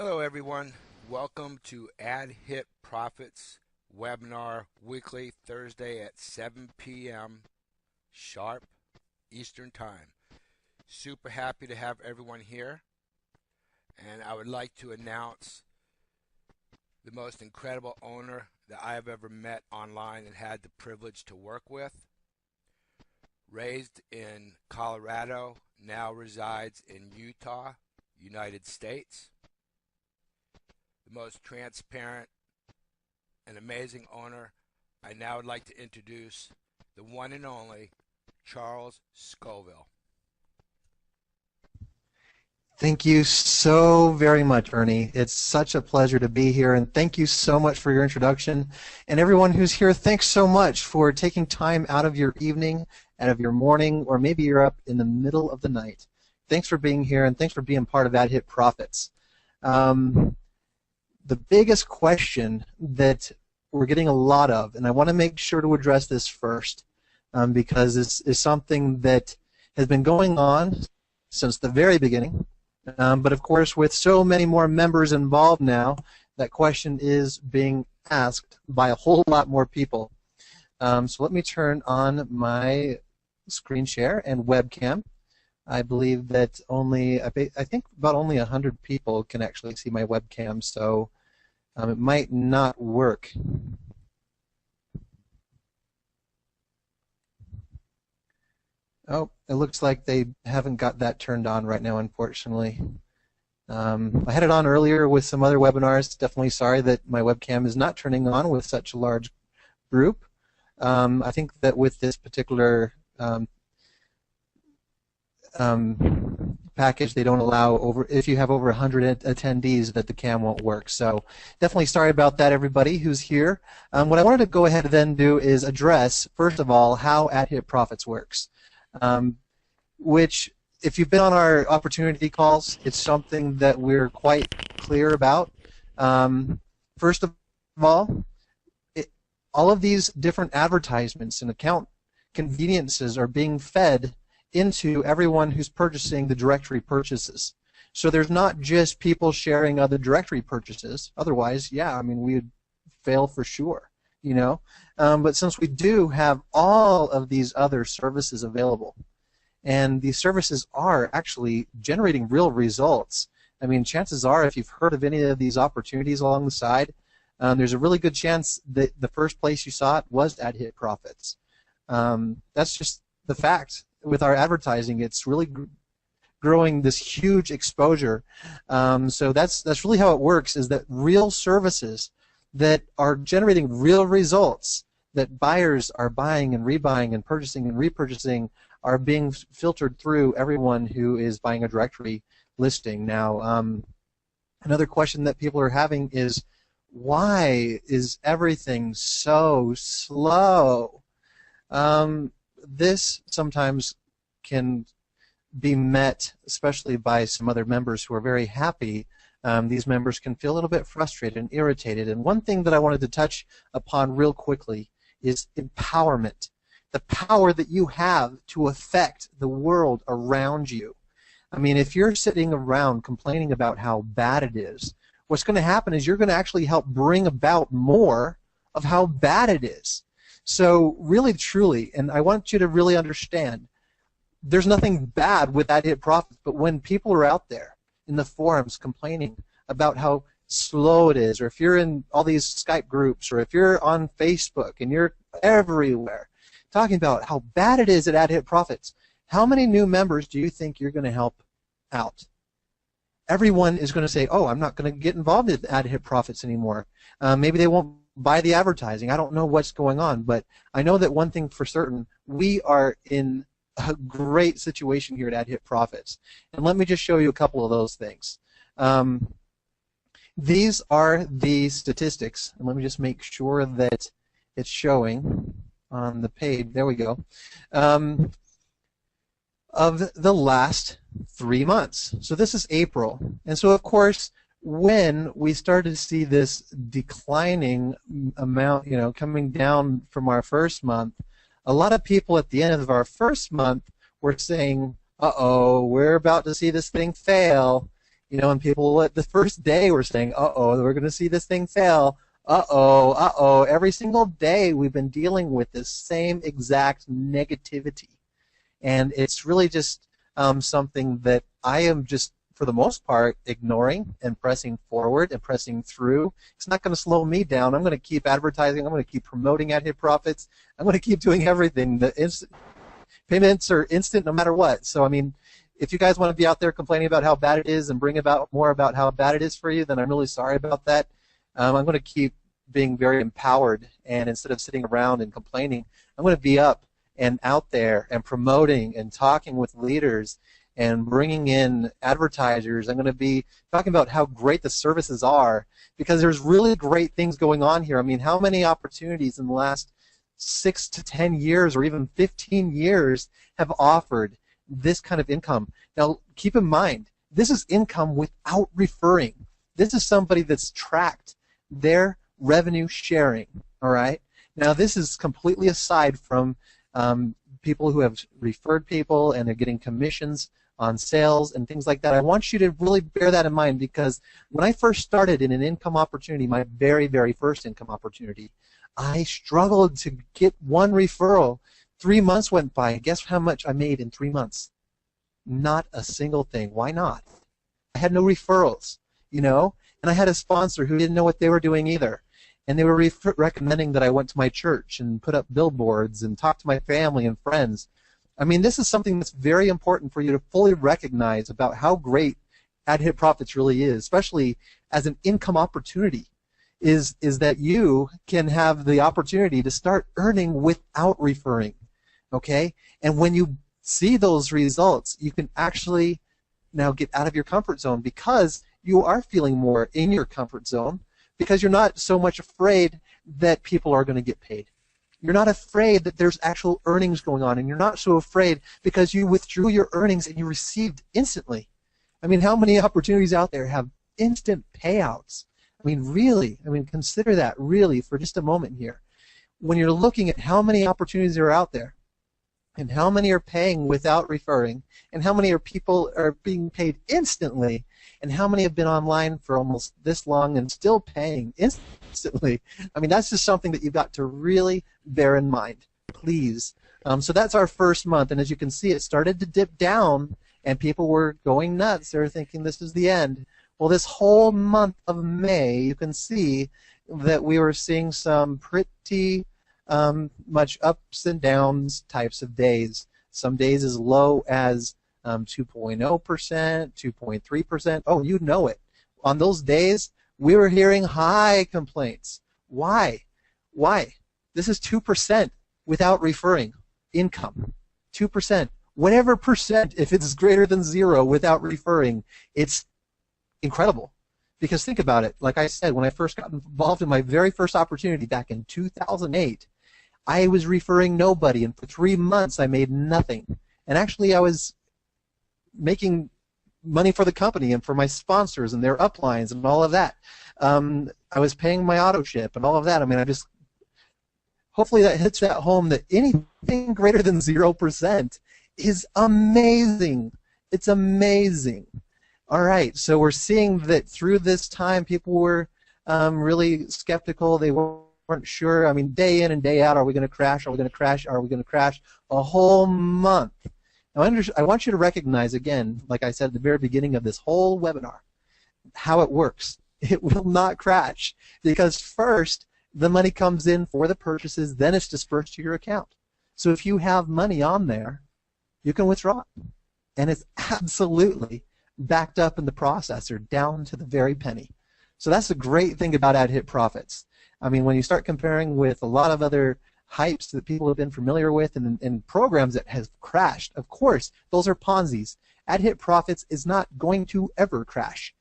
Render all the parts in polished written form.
Hello, everyone. Welcome to Ad Hit Profits webinar weekly Thursday at 7 p.m. sharp Eastern Time. Super happy to have everyone here, and I would like to announce the most incredible owner that I have ever met online and had the privilege to work with. Raised in Colorado, now resides in Utah, United States. The most transparent and amazing owner. I now would like to introduce the one and only Charles Scoville. Thank you so very much, Ernie. It's such a pleasure to be here, and thank you so much for your introduction. And everyone who's here, thanks so much for taking time out of your evening, out of your morning, or maybe you're up in the middle of the night. Thanks for being here, and thanks for being part of Ad Hit Profits. The biggest question that we're getting a lot of, and I want to make sure to address this first, because this is something that has been going on since the very beginning. But of course, with so many more members involved now, that question is being asked by a whole lot more people. So let me turn on my screen share and webcam. I believe that I think about only 100 people can actually see my webcam, so it might not work. Oh, it looks like they haven't got that turned on right now, unfortunately. I had it on earlier with some other webinars. Definitely sorry that my webcam is not turning on with such a large group. I think that with this particular package, they don't allow if you have over 100 attendees that the cam won't work. So definitely sorry about that, everybody who's here. What I wanted to go ahead and then do is address, first of all, how Ad Hit Profits works. Which, if you've been on our opportunity calls, it's something that we're quite clear about. First of all, all of these different advertisements and account conveniences are being fed into everyone who's purchasing the directory purchases. So there's not just people sharing other directory purchases. Otherwise, yeah, I mean, we would fail for sure, you know. But since we do have all of these other services available, and these services are actually generating real results. I mean, chances are, if you've heard of any of these opportunities along the side, there's a really good chance that the first place you saw it was Ad Hit Profits. That's just the fact. With our advertising, it's really growing this huge exposure. So that's really how it works, is that real services that are generating real results, that buyers are buying and rebuying and purchasing and repurchasing, are being filtered through everyone who is buying a directory listing. Now, another question that people are having is, why is everything so slow? This sometimes can be met, especially by some other members who are very happy. These members can feel a little bit frustrated and irritated. And one thing that I wanted to touch upon real quickly is empowerment. The power that you have to affect the world around you. I mean, if you're sitting around complaining about how bad it is, what's going to happen is you're going to actually help bring about more of how bad it is. So really, truly, and I want you to really understand, there's nothing bad with Ad Hit Profits, but when people are out there in the forums complaining about how slow it is, or if you're in all these Skype groups, or if you're on Facebook and you're everywhere talking about how bad it is at Ad Hit Profits, how many new members do you think you're going to help out? Everyone is going to say, oh, I'm not going to get involved in Ad Hit Profits anymore. Maybe they won't buy the advertising. I don't know what's going on, but I know that one thing for certain, we are in a great situation here at Ad Hit Profits. And let me just show you a couple of those things. These are the statistics, and let me just make sure that it's showing on the page. There we go. Of the last 3 months. So this is April. And so, of course, when we started to see this declining amount, you know, coming down from our first month, a lot of people at the end of our first month were saying, uh-oh, we're about to see this thing fail. And people the first day were saying, uh-oh, we're going to see this thing fail. Uh-oh, uh-oh. Every single day we've been dealing with this same exact negativity. And it's really just something that I am just, for the most part, ignoring and pressing forward and pressing through. It's not going to slow me down. I'm going to keep advertising. I'm going to keep promoting At Hit Profits. I'm going to keep doing everything. The payments are instant no matter what. So, I mean, if you guys want to be out there complaining about how bad it is and bring about more about how bad it is for you, then I'm really sorry about that. I'm going to keep being very empowered, and instead of sitting around and complaining, I'm going to be up and out there and promoting and talking with leaders and bringing in advertisers. I'm going to be talking about how great the services are, because there's really great things going on here. I mean, how many opportunities in the last 6 to 10 years or even 15 years have offered this kind of income? Now, keep in mind, this is income without referring. This is somebody that's tracked their revenue sharing, all right? Now, this is completely aside from people who have referred people and they're getting commissions on sales and things like that. I want you to really bear that in mind, because when I first started in an income opportunity, my very, very first income opportunity, I struggled to get one referral. 3 months went by. Guess how much I made in 3 months? Not a single thing. Why not? I had no referrals, and I had a sponsor who didn't know what they were doing either. And they were recommending that I went to my church and put up billboards and talk to my family and friends. I mean, this is something that's very important for you to fully recognize about how great At Hit Profits really is, especially as an income opportunity, is that you can have the opportunity to start earning without referring, okay? And when you see those results, you can actually now get out of your comfort zone, because you are feeling more in your comfort zone, because you're not so much afraid that people are going to get paid. You're not afraid that there's actual earnings going on, and you're not so afraid because you withdrew your earnings and you received instantly. I mean, how many opportunities out there have instant payouts? I mean, really, consider that really for just a moment here. When you're looking at how many opportunities are out there, and how many are paying without referring, and how many people are being paid instantly, and how many have been online for almost this long and still paying instantly. I mean, that's just something that you've got to really bear in mind, please. So that's our first month, and as you can see, it started to dip down, and people were going nuts. They were thinking this is the end. Well, this whole month of May, you can see that we were seeing some pretty much ups and downs types of days. Some days as low as 2.0%, 2.3%. Oh, you know it. On those days, we were hearing high complaints. Why? Why? This is 2% without referring income. 2%. Whatever percent, if it's greater than 0 without referring, it's incredible. Because think about it. Like I said, when I first got involved in my very first opportunity back in 2008, I was referring nobody, and for 3 months I made nothing. And actually I was making money for the company and for my sponsors and their uplines and all of that. I was paying my auto ship and all of that. I mean, hopefully that hits that home, that anything greater than 0% is amazing. It's amazing. All right, so we're seeing that through this time, people were really skeptical. They weren't sure. I mean, day in and day out, are we going to crash? Are we going to crash? Are we going to crash? A whole month. Now, I want you to recognize, again, like I said at the very beginning of this whole webinar, how it works. It will not crash, because first, the money comes in for the purchases, then it's dispersed to your account. So if you have money on there, you can withdraw it. And it's absolutely backed up in the processor down to the very penny. So that's the great thing about At Hit Profits. I mean, when you start comparing with a lot of other hypes that people have been familiar with and programs that have crashed, of course, those are Ponzi's. At Hit Profits is not going to ever crash.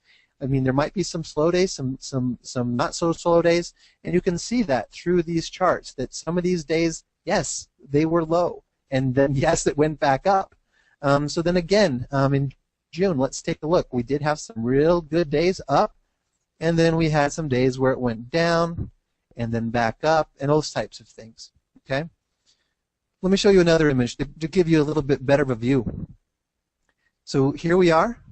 I mean, there might be some slow days, some not so slow days, and you can see that through these charts, that some of these days, yes, they were low, and then yes, it went back up. So then again, in June, let's take a look. We did have some real good days up, and then we had some days where it went down and then back up, and those types of things. Okay? Let me show you another image to give you a little bit better of a view. So here we are.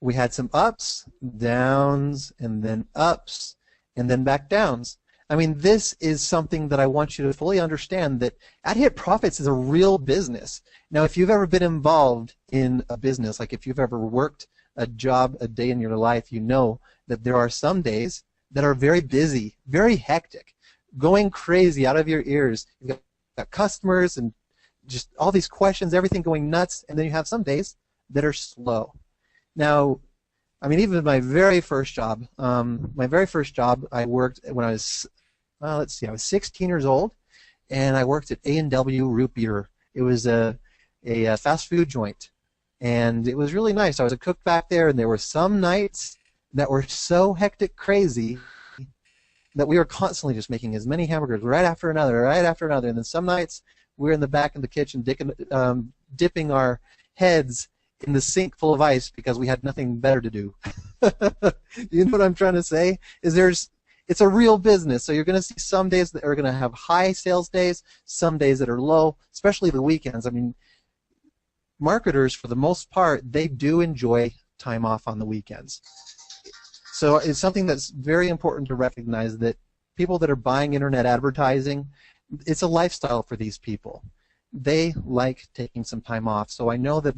We had some ups, downs, and then ups, and then back downs. I mean, this is something that I want you to fully understand, that At Hit Profits is a real business. Now, if you've ever been involved in a business, like if you've ever worked a job a day in your life, you know that there are some days that are very busy, very hectic, going crazy out of your ears. You've got customers and just all these questions, everything going nuts, and then you have some days that are slow. Now, I mean, even my very first job, I worked when I was, well, let's see, I was 16 years old, and I worked at A&W Root Beer. It was a fast food joint, and it was really nice. I was a cook back there, and there were some nights that were so hectic crazy that we were constantly just making as many hamburgers right after another, and then some nights we were in the back of the kitchen dipping our heads in the sink full of ice because we had nothing better to do. You know what I'm trying to say? It's a real business, so you're going to see some days that are going to have high sales days, some days that are low, especially the weekends. I mean, marketers, for the most part, they do enjoy time off on the weekends. So it's something that's very important to recognize, that people that are buying internet advertising, it's a lifestyle for these people. They like taking some time off. So I know that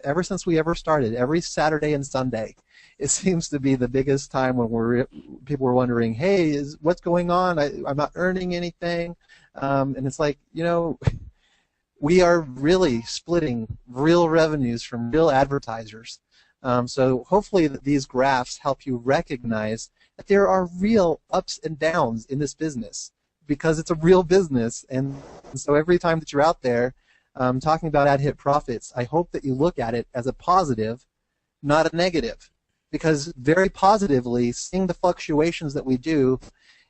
ever since we ever started, every Saturday and Sunday, it seems to be the biggest time when people are wondering, hey, what's going on? I'm not earning anything. And it's like, you know, we are really splitting real revenues from real advertisers. So hopefully these graphs help you recognize that there are real ups and downs in this business, because it's a real business. And so every time that you're out there talking about Ad Hit Profits, I hope that you look at it as a positive, not a negative. Because very positively, seeing the fluctuations that we do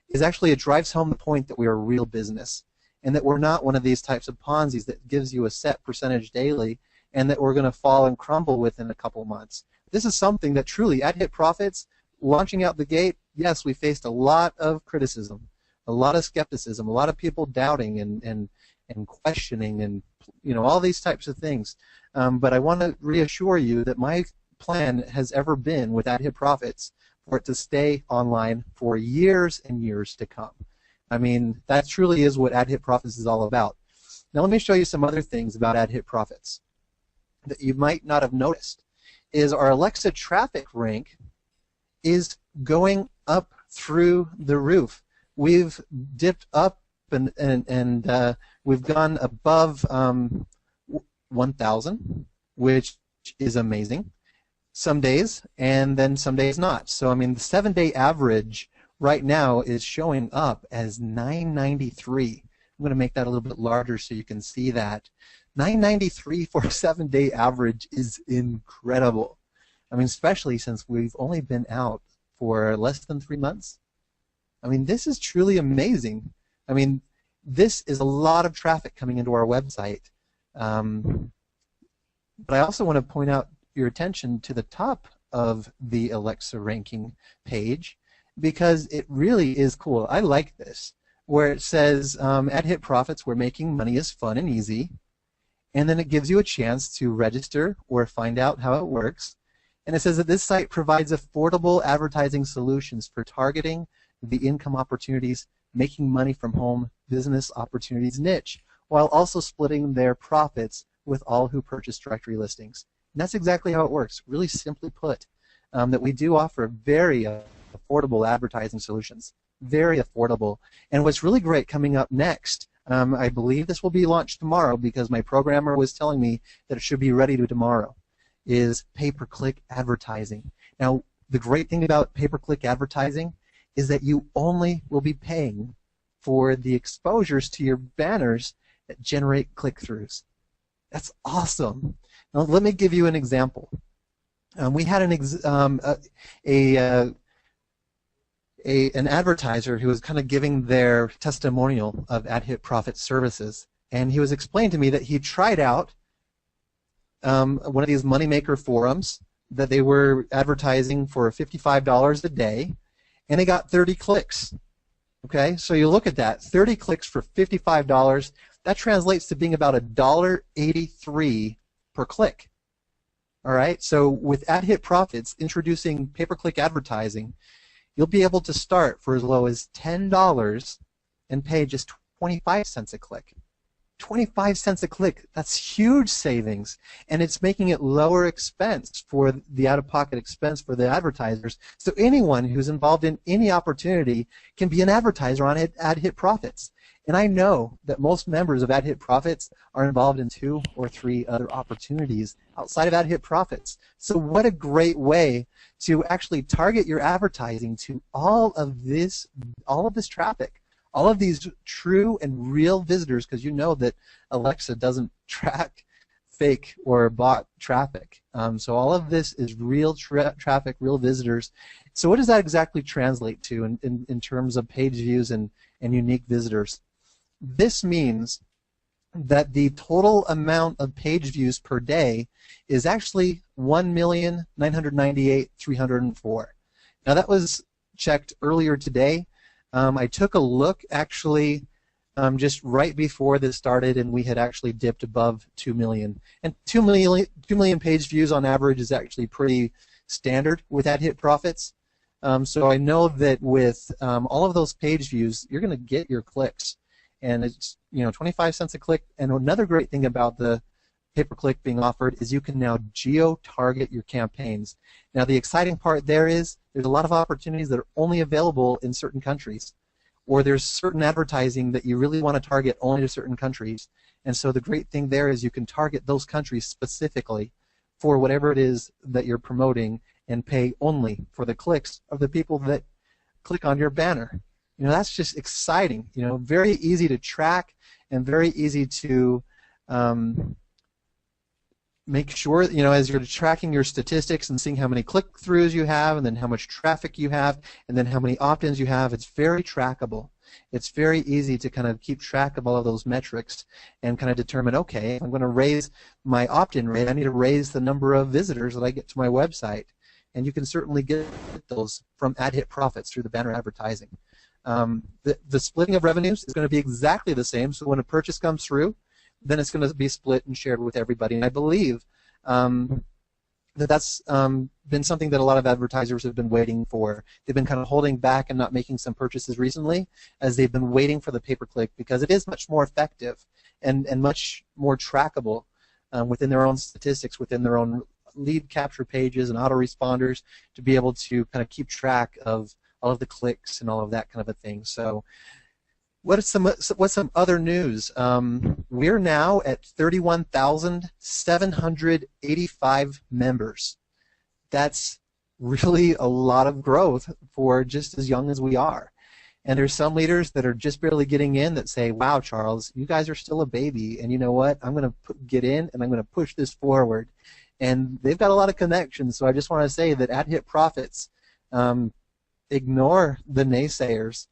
it drives home the point that we are a real business, and that we're not one of these types of Ponzi's that gives you a set percentage daily and that we're going to fall and crumble within a couple months. This is something that truly, Ad Hit Profits, launching out the gate, yes, we faced a lot of criticism, a lot of skepticism, a lot of people doubting and questioning, and all these types of things. But I want to reassure you that my plan has ever been with Ad Hit Profits for it to stay online for years and years to come. I mean, that truly is what Ad Hit Profits is all about. Now let me show you some other things about Ad Hit Profits that you might not have noticed. Is our Alexa traffic rank is going up through the roof. We've dipped up and we've gone above 1,000, which is amazing. Some days, and then some days not. So I mean, the 7-day average right now is showing up as 993. I'm going to make that a little bit larger so you can see that. 993 for a 7-day average is incredible. I mean, especially since we've only been out for less than 3 months. I mean, this is truly amazing. I mean, this is a lot of traffic coming into our website. But I also want to point out your attention to the top of the Alexa ranking page, because it really is cool. I like this, where it says Ad Hit Profits, where making money is fun and easy, and then it gives you a chance to register or find out how it works. And it says that this site provides affordable advertising solutions for targeting the income opportunities, making money from home business opportunities niche, while also splitting their profits with all who purchase directory listings. And that's exactly how it works, really simply put, that we do offer very affordable advertising solutions, very affordable. And what's really great coming up next, I believe this will be launched tomorrow because my programmer was telling me that it should be ready to tomorrow, is pay-per-click advertising. Now, the great thing about pay-per-click advertising is that you only will be paying for the exposures to your banners that generate click-throughs. That's awesome. Now, let me give you an example. We had an advertiser who was kind of giving their testimonial of Ad Hit Profit services, and he was explaining to me that he tried out one of these moneymaker forums that they were advertising for $55 a day, and they got 30 clicks. Okay, so you look at that, 30 clicks for $55. That translates to being about $1.83 per click. All right, so with Ad Hit Profits introducing pay-per-click advertising, you'll be able to start for as low as $10 and pay just 25 cents a click. 25 cents a click, that's huge savings, and it's making it lower expense for the out-of-pocket expense for the advertisers. So anyone who's involved in any opportunity can be an advertiser on Ad Hit Profits. And I know that most members of Ad Hit Profits are involved in 2 or 3 other opportunities outside of Ad Hit Profits. So what a great way to actually target your advertising to all of this traffic, all of these true and real visitors, because you know that Alexa doesn't track fake or bot traffic. So all of this is real traffic, real visitors. So what does that exactly translate to in terms of page views and unique visitors? This means that the total amount of page views per day is actually 1,998,304. Now that was checked earlier today. I took a look actually just right before this started, and we had actually dipped above 2 million. And 2 million page views on average is actually pretty standard with Ad Hit Profits. So I know that with all of those page views, you're going to get your clicks. And it's 25 cents a click. And another great thing about the pay-per-click being offered is you can now geo-target your campaigns. Now the exciting part there is there's a lot of opportunities that are only available in certain countries, or there's certain advertising that you really want to target only to certain countries. And so the great thing there is you can target those countries specifically for whatever it is that you're promoting and pay only for the clicks of the people that click on your banner. That's just exciting. Very easy to track and very easy to make sure, as you're tracking your statistics and seeing how many click-throughs you have and then how much traffic you have and then how many opt-ins you have, it's very trackable. It's very easy to kind of keep track of all of those metrics and kind of determine, okay, if I'm going to raise my opt-in rate, I need to raise the number of visitors that I get to my website. And you can certainly get those from Ad Hit Profits through the banner advertising. The splitting of revenues is going to be exactly the same. So when a purchase comes through, then it's going to be split and shared with everybody. And I believe that's been something that a lot of advertisers have been waiting for. They've been kind of holding back and not making some purchases recently as they've been waiting for the pay-per-click because it is much more effective and much more trackable within their own statistics, within their own lead capture pages and autoresponders to be able to kind of keep track of all of the clicks and all of that kind of a thing. So what's some other news? We're now at 31,785 members. That's really a lot of growth for just as young as we are. And there's some leaders that are just barely getting in that say, wow, Charles, you guys are still a baby, and you know what? I'm going to get in, and I'm going to push this forward. And they've got a lot of connections, so I just want to say that Ad Hit Profits, ignore the naysayers,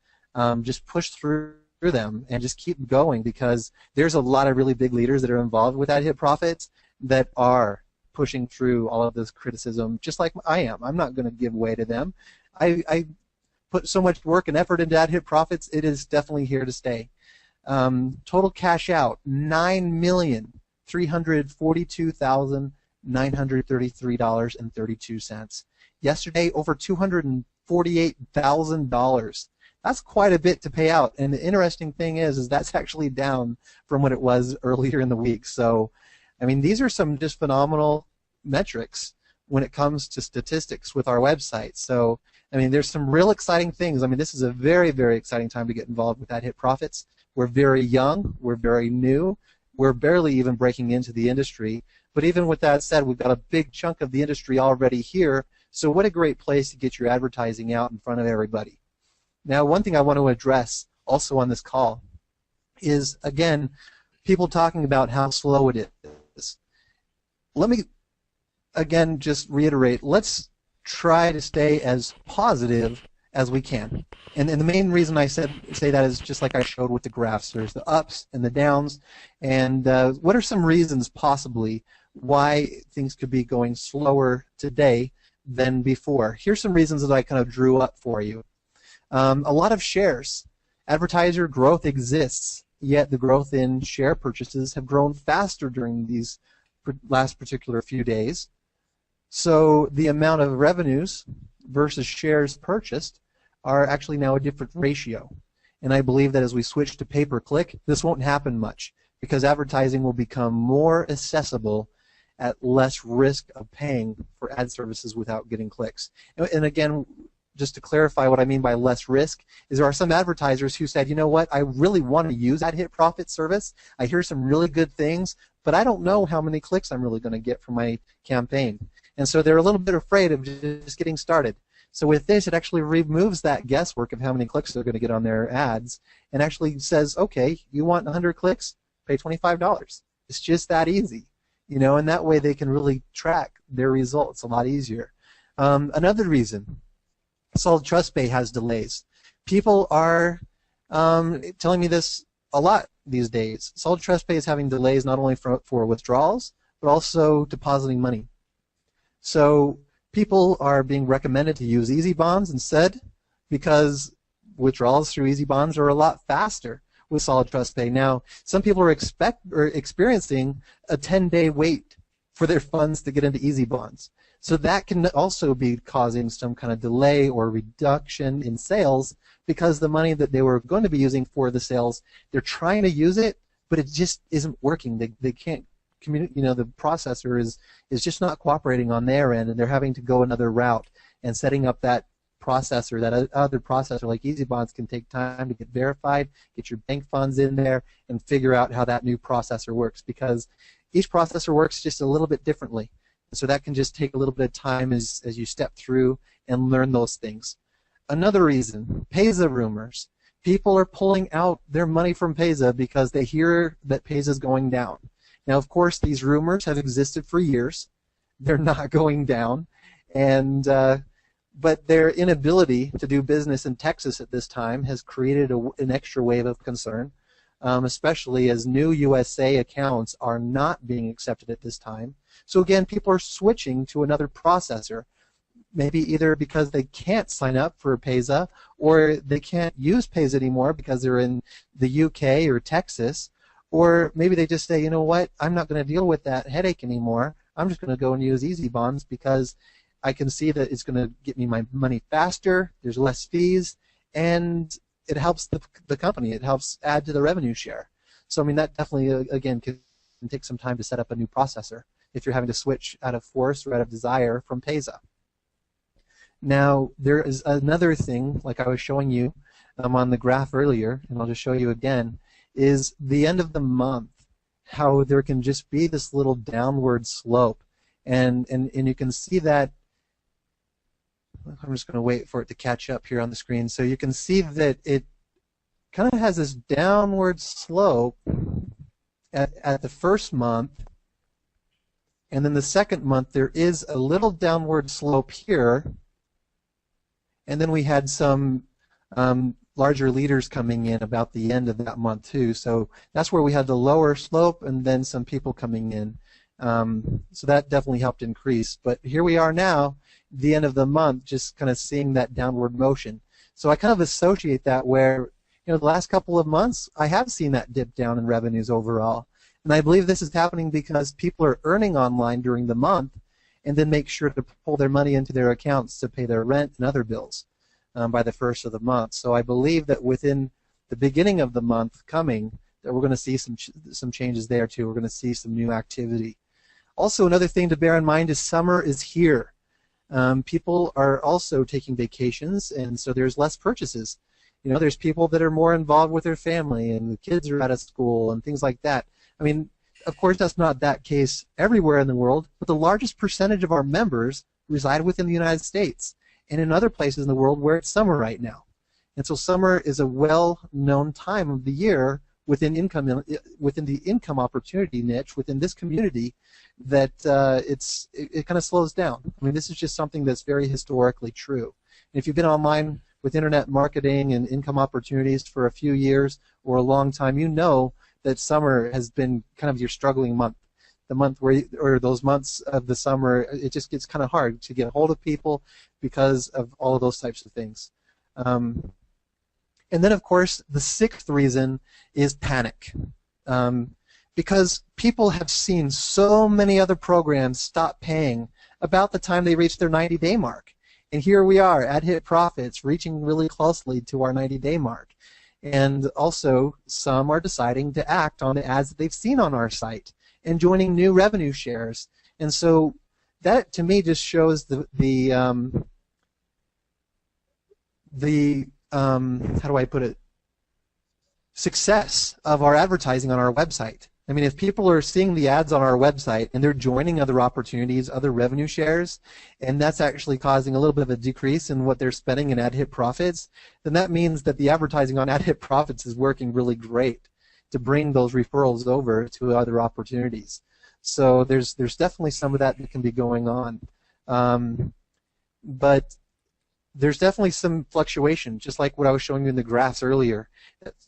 just push through them and just keep going, because there's a lot of really big leaders that are involved with Ad Hit Profits that are pushing through all of this criticism, just like I am. I'm not going to give way to them. I put so much work and effort into Ad Hit Profits, it is definitely here to stay. Total cash out, $9,342,933.32. Yesterday, over $248,000. That's quite a bit to pay out. And the interesting thing is that's actually down from what it was earlier in the week. So, I mean, these are some just phenomenal metrics when it comes to statistics with our website. So, I mean, there's some real exciting things. I mean, this is a very, very exciting time to get involved with Ad Hit Profits. We're very young. We're very new. We're barely even breaking into the industry. But even with that said, we've got a big chunk of the industry already here. So what a great place to get your advertising out in front of everybody. Now, one thing I want to address also on this call is, again, people talking about how slow it is. Let me, again, just reiterate, let's try to stay as positive as we can. And the main reason I say that is just like I showed with the graphs. There's the ups and the downs. And what are some reasons possibly why things could be going slower today than before? Here's some reasons that I kind of drew up for you. A lot of shares. Advertiser growth exists, yet the growth in share purchases have grown faster during these last particular few days. So the amount of revenues versus shares purchased are actually now a different ratio. And I believe that as we switch to pay-per-click, this won't happen much because advertising will become more accessible at less risk of paying for ad services without getting clicks. And again, just to clarify what I mean by less risk, is there are some advertisers who said, you know what, I really want to use that hit profit service. I hear some really good things, but I don't know how many clicks I'm really going to get from my campaign. And so they're a little bit afraid of just getting started. So with this, it actually removes that guesswork of how many clicks they're going to get on their ads and actually says, okay, you want 100 clicks? Pay $25. It's just that easy. You know, and that way they can really track their results a lot easier. Another reason, Solid Trust Pay has delays. People are telling me this a lot these days. Solid Trust Pay is having delays not only for withdrawals, but also depositing money. So people are being recommended to use Easy Bonds instead because withdrawals through Easy Bonds are a lot faster with Solid Trust Pay. Now, some people are experiencing a 10-day wait for their funds to get into Easy Bonds. So that can also be causing some kind of delay or reduction in sales because the money that they were going to be using for the sales, they're trying to use it, but it just isn't working. They can't communicate. You know, the processor is just not cooperating on their end, and they're having to go another route. And setting up that processor, that other processor like Easy Bonds, can take time to get verified, get your bank funds in there, and figure out how that new processor works because each processor works just a little bit differently. So that can just take a little bit of time as you step through and learn those things. Another reason, Payza rumors. People are pulling out their money from Payza because they hear that Payza is going down. Now, of course, these rumors have existed for years. They're not going down. And but their inability to do business in Texas at this time has created an extra wave of concern, especially as new USA accounts are not being accepted at this time. So again, people are switching to another processor, maybe either because they can't sign up for Payza or they can't use Payza anymore because they're in the UK or Texas, or maybe they just say, you know what, I'm not going to deal with that headache anymore. I'm just going to go and use Easy Bonds because I can see that it's going to get me my money faster, there's less fees, and it helps the company. It helps add to the revenue share. So, I mean, that definitely, again, can take some time to set up a new processor if you're having to switch out of force or out of desire from Payza. Now, there is another thing, like I was showing you on the graph earlier, and I'll just show you again, is the end of the month, how there can just be this little downward slope. And you can see that. I'm just going to wait for it to catch up here on the screen. So you can see that it kind of has this downward slope at the first month, and then the second month there is a little downward slope here, and then we had some larger leaders coming in about the end of that month too. So that's where we had the lower slope and then some people coming in. So that definitely helped increase. But here we are now, the end of the month, just kind of seeing that downward motion. So I kind of associate that where, you know, the last couple of months I have seen that dip down in revenues overall. And I believe this is happening because people are earning online during the month and then make sure to pull their money into their accounts to pay their rent and other bills by the first of the month. So I believe that within the beginning of the month coming, that we're going to see some changes there too. We're going to see some new activity. Also, another thing to bear in mind is summer is here. People are also taking vacations, and so there's less purchases. You know, there's people that are more involved with their family, and the kids are out of school, and things like that. I mean, of course, that's not that case everywhere in the world, but the largest percentage of our members reside within the United States and in other places in the world where it's summer right now. And so summer is a well-known time of the year within the income opportunity niche within this community that it kind of slows down. I mean, this is just something that's very historically true. And if you've been online with internet marketing and income opportunities for a few years or a long time, you know that summer has been kind of your struggling month. The month or those months of the summer, it just gets kind of hard to get a hold of people because of all of those types of things. And then, of course, the sixth reason is panic. Because people have seen so many other programs stop paying about the time they reach their 90-day mark. And here we are at Hit Profits, reaching really closely to our 90-day mark. And also, some are deciding to act on the ads that they've seen on our site and joining new revenue shares. And so that, to me, just shows how do I put it, success of our advertising on our website. I mean, if people are seeing the ads on our website and they're joining other opportunities, other revenue shares, and that's actually causing a little bit of a decrease in what they're spending in ad hit profits, then that means that the advertising on ad hit profits is working really great to bring those referrals over to other opportunities. So there's definitely some of that can be going on. But there's definitely some fluctuation, just like what I was showing you in the graphs earlier.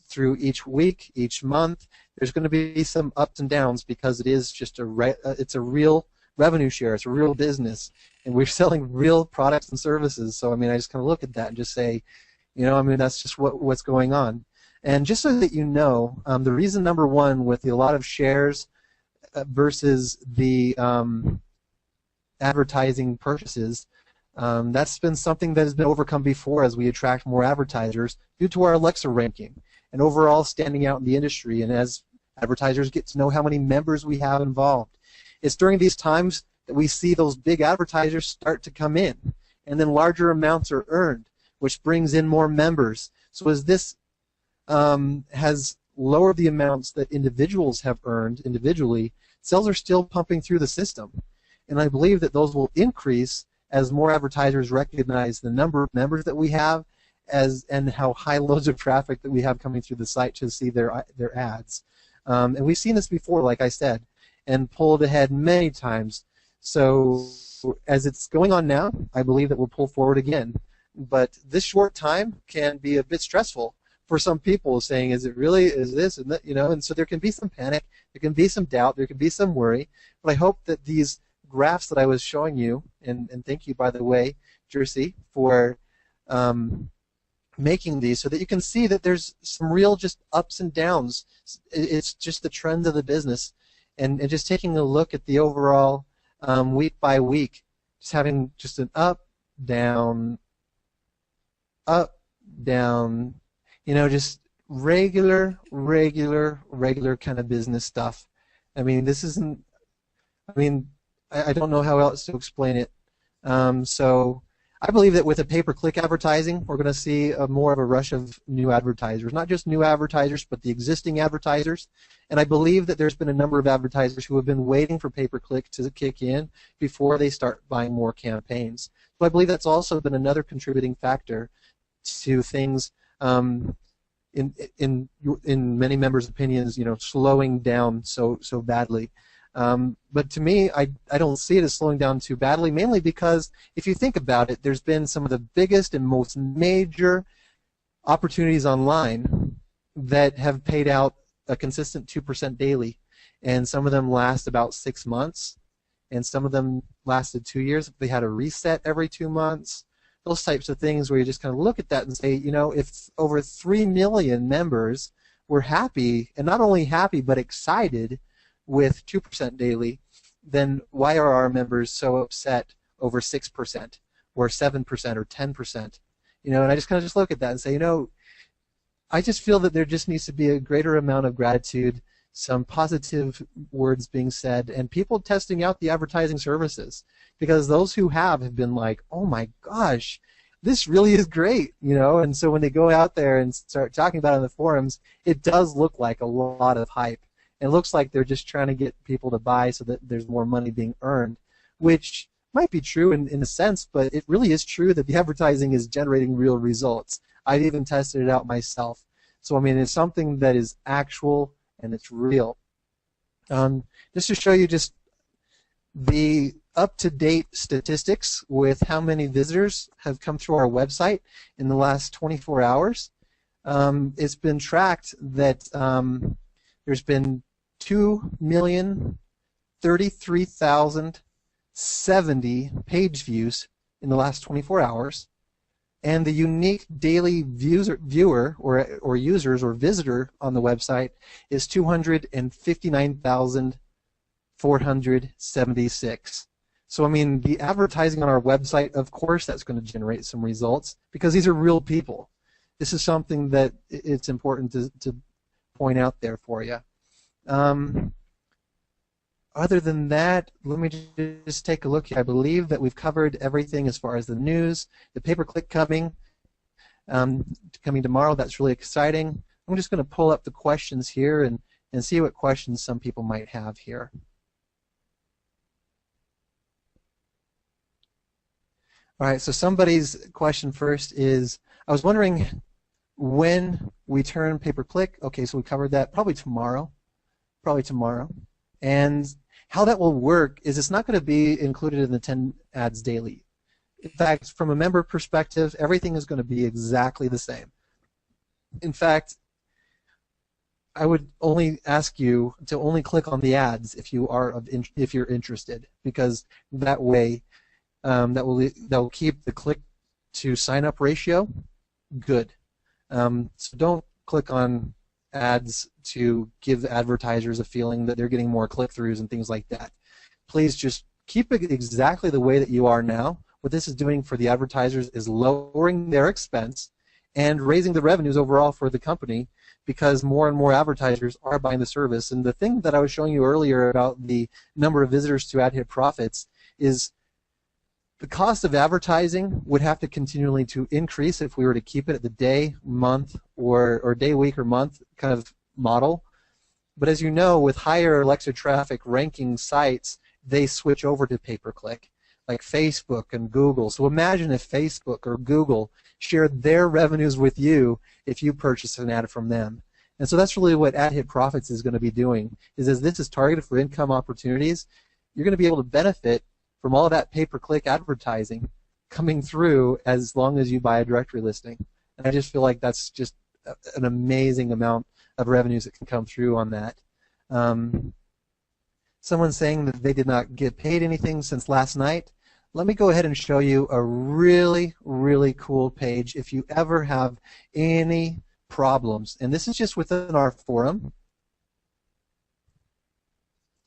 Through each week, each month, there's going to be some ups and downs because it is just it's a real revenue share, it's a real business, and we're selling real products and services. So I mean, I just kind of look at that and just say, I mean, that's just what's going on. And just so that you know, the reason number one with a lot of shares versus the advertising purchases. That's been something that has been overcome before as we attract more advertisers due to our Alexa ranking and overall standing out in the industry, and as advertisers get to know how many members we have involved. It's during these times that we see those big advertisers start to come in, and then larger amounts are earned, which brings in more members. So as this has lowered the amounts that individuals have earned individually, sales are still pumping through the system. And I believe that those will increase as more advertisers recognize the number of members that we have and how high loads of traffic that we have coming through the site to see their ads. And we've seen this before, like I said, and pulled ahead many times. So as it's going on now, I believe that we'll pull forward again. But this short time can be a bit stressful for some people, saying, is it really, is this, and that, and so there can be some panic, there can be some doubt, there can be some worry, but I hope that these graphs that I was showing you, and thank you, by the way, Jersey, for making these so that you can see that there's some real just ups and downs. It's just the trends of the business, and just taking a look at the overall week by week, just having just an up, down, just regular kind of business stuff. I mean, this isn't, I don't know how else to explain it. So I believe that with a pay-per-click advertising, we're going to see more of a rush of new advertisers, not just new advertisers, but the existing advertisers. And I believe that there's been a number of advertisers who have been waiting for pay-per-click to kick in before they start buying more campaigns. So I believe that's also been another contributing factor to things, in many members' opinions, slowing down so badly. But to me, I don't see it as slowing down too badly, mainly because if you think about it, there's been some of the biggest and most major opportunities online that have paid out a consistent 2% daily, and some of them last about 6 months, and some of them lasted 2 years. They had a reset every 2 months. Those types of things where you just kind of look at that and say, if over 3 million members were happy, and not only happy but excited with 2% daily, then why are our members so upset over 6% or 7% or 10%? And I just kind of just look at that and say, I just feel that there just needs to be a greater amount of gratitude, some positive words being said, and people testing out the advertising services, because those who have been like, oh my gosh, this really is great, and so when they go out there and start talking about it in the forums, it does look like a lot of hype. It looks like they're just trying to get people to buy so that there's more money being earned, which might be true in a sense, but it really is true that the advertising is generating real results. I've even tested it out myself. So, it's something that is actual and it's real. Just to show you just the up-to-date statistics with how many visitors have come through our website in the last 24 hours, it's been tracked that there's been 2,033,070 page views in the last 24 hours, and the unique daily viewer or users or visitor on the website is 259,476. So, I mean, the advertising on our website, of course, that's going to generate some results because these are real people. This is something that it's important to point out there for you. Other than that, let me just take a look here. I believe that we've covered everything as far as the news, the pay-per-click coming tomorrow. That's really exciting. I'm just going to pull up the questions here and see what questions some people might have here. All right, so somebody's question first is, I was wondering when we turn pay-per-click. Okay, so we covered that. Probably tomorrow. And how that will work is it's not going to be included in the 10 ads daily. In fact, from a member perspective, everything is going to be exactly the same. In fact, I would only ask you to only click on the ads if you're interested, because that way that will keep the click to sign up ratio good. So don't click on ads to give advertisers a feeling that they're getting more click-throughs and things like that. Please just keep it exactly the way that you are now. What this is doing for the advertisers is lowering their expense and raising the revenues overall for the company, because more and more advertisers are buying the service. And the thing that I was showing you earlier about the number of visitors to AdHit Profits is the cost of advertising would have to continually to increase if we were to keep it at the day, month, or day, week, or month kind of model. But as you know, with higher Alexa traffic ranking sites, they switch over to pay-per-click, like Facebook and Google. So imagine if Facebook or Google shared their revenues with you if you purchased an ad from them. And so that's really what AdHit Profits is going to be doing, is as this is targeted for income opportunities, you're going to be able to benefit from all of that pay-per-click advertising coming through as long as you buy a directory listing. And I just feel like that's just an amazing amount of revenues that can come through on that. Someone's saying that they did not get paid anything since last night. Let me go ahead and show you a really, really cool page if you ever have any problems. And this is just within our forum.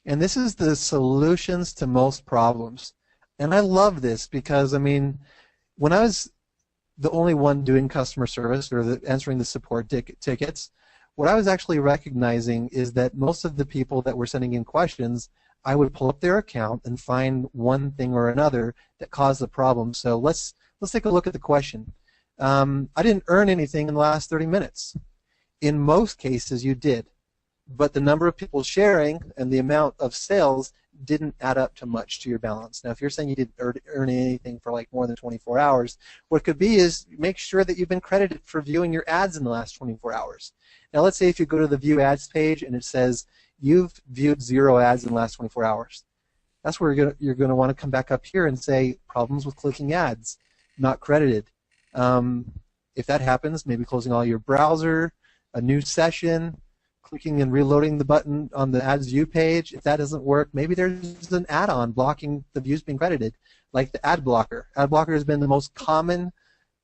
And this is the solutions to most problems. And I love this because, I mean, when I was the only one doing customer service or answering the support tickets, what I was actually recognizing is that most of the people that were sending in questions, I would pull up their account and find one thing or another that caused the problem. So let's take a look at the question. I didn't earn anything in the last 30 minutes. In most cases, you did. But the number of people sharing and the amount of sales didn't add up to much to your balance. Now, if you're saying you didn't earn anything for like more than 24 hours, what it could be is make sure that you've been credited for viewing your ads in the last 24 hours. Now, let's say if you go to the View Ads page and it says you've viewed 0 ads in the last 24 hours. That's where you're going to want to come back up here and say problems with clicking ads, not credited. If that happens, maybe closing all your browser, a new session, clicking and reloading the button on the ads view page. If that doesn't work, maybe there's an add-on blocking the views being credited, like the ad blocker. Ad blocker has been the most common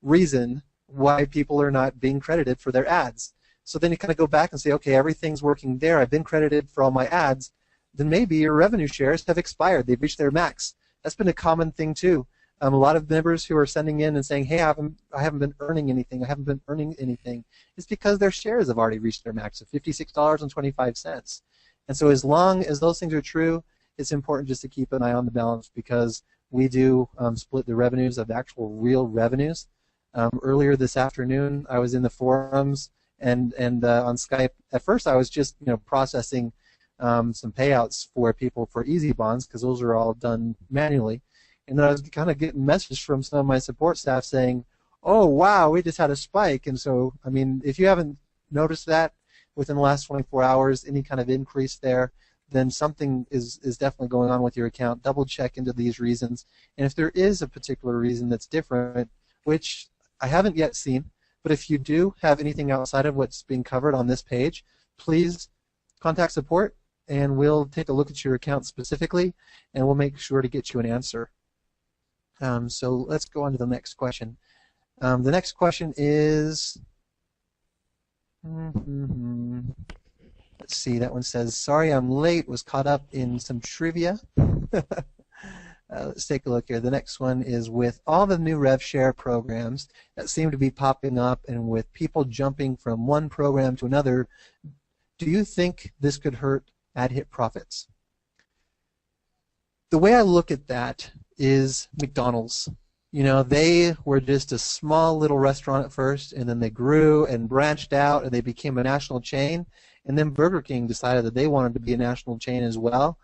reason why people are not being credited for their ads. So then you kind of go back and say, okay, everything's working there. I've been credited for all my ads. Then maybe your revenue shares have expired. They've reached their max. That's been a common thing too. A lot of members who are sending in and saying, hey, I haven't been earning anything. I haven't been earning anything. It's because their shares have already reached their max of $56.25. And so as long as those things are true, it's important just to keep an eye on the balance, because we do split the revenues of actual real revenues. Earlier this afternoon, I was in the forums and on Skype. At first, I was just processing some payouts for people for easy bonds, because those are all done manually. And then I was kind of getting messages from some of my support staff saying, oh, wow, we just had a spike. And so, I mean, if you haven't noticed that within the last 24 hours, any kind of increase there, then something is definitely going on with your account. Double check into these reasons. And if there is a particular reason that's different, which I haven't yet seen, but if you do have anything outside of what's being covered on this page, please contact support, and we'll take a look at your account specifically, and we'll make sure to get you an answer. So let's go on to the next question. The next question is, let's see, that one says, sorry I'm late, was caught up in some trivia. Let's take a look here. The next one is with all the new rev share programs that seem to be popping up and with people jumping from one program to another, do you think this could hurt ad hit profits? The way I look at that is McDonald's. You know, they were just a small little restaurant at first, and then they grew and branched out, and they became a national chain. And then Burger King decided that they wanted to be a national chain as well.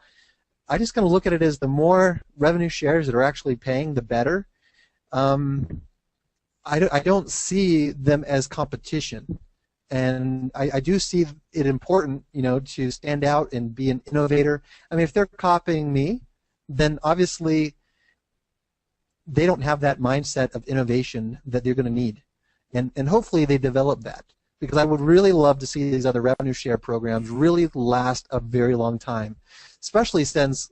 I just kind of look at it as the more revenue shares that are actually paying, the better. I don't see them as competition. And I do see it important, you know, to stand out and be an innovator. I mean, if they're copying me, then obviously they don't have that mindset of innovation that they're going to need. And hopefully they develop that. Because I would really love to see these other revenue share programs really last a very long time. Especially since